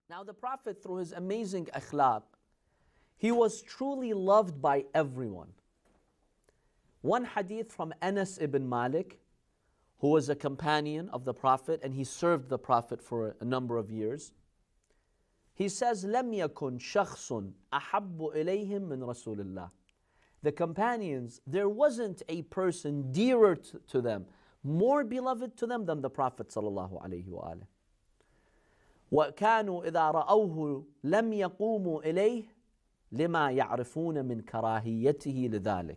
Now the Prophet, through his amazing akhlaq, he was truly loved by everyone. One hadith from Anas ibn Malik, who was a companion of the Prophet, and he served the Prophet for a number of years. He says, لَمْ يَكُنْ شَخْصٌ أَحَبُّ إِلَيْهِمْ مِنْ رَسُولِ اللَّهِ. The companions, there wasn't a person dearer to them, more beloved to them than the Prophet sallallahu alaihi wasallam. وَكَانُوا إِذَا رَأَوْهُ لَمْ يَقُومُوا إِلَيْهِ لِمَا يَعْرِفُونَ مِنْ كَرَاهِيَّتِهِ لِذَلِكَ.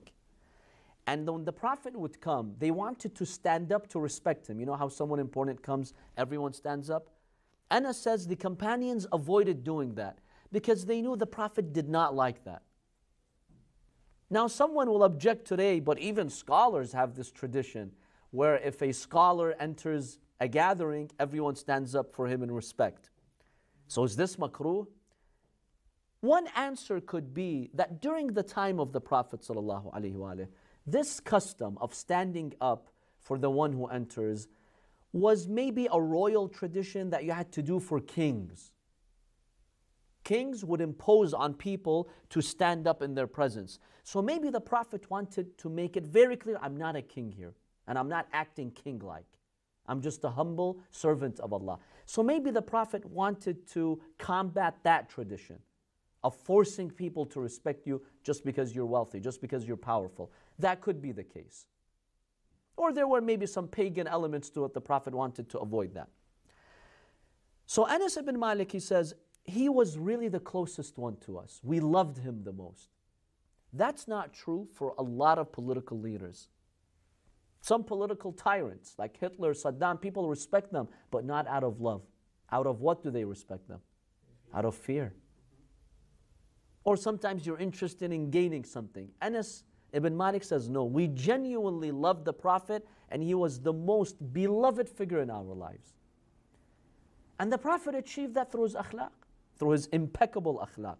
And when the Prophet would come, they wanted to stand up to respect him. You know how someone important comes, everyone stands up? Anas says the companions avoided doing that because they knew the Prophet did not like that. Now someone will object today, but even scholars have this tradition where if a scholar enters a gathering, everyone stands up for him in respect. So is this makruh? One answer could be that during the time of the Prophet ﷺ, this custom of standing up for the one who enters was maybe a royal tradition that you had to do for kings. Kings would impose on people to stand up in their presence. So maybe the Prophet wanted to make it very clear, I'm not a king here, and I'm not acting king-like. I'm just a humble servant of Allah. So maybe the Prophet wanted to combat that tradition of forcing people to respect you just because you're wealthy, just because you're powerful. That could be the case. Or there were maybe some pagan elements to it. The Prophet wanted to avoid that. So Anas ibn Malik, he says, he was really the closest one to us. We loved him the most. That's not true for a lot of political leaders. Some political tyrants like Hitler, Saddam, people respect them, but not out of love. Out of what do they respect them? Out of fear. Or sometimes you're interested in gaining something. Anas ibn Malik says, no, we genuinely loved the Prophet and he was the most beloved figure in our lives. And the Prophet achieved that through his akhlaq, through his impeccable akhlaq.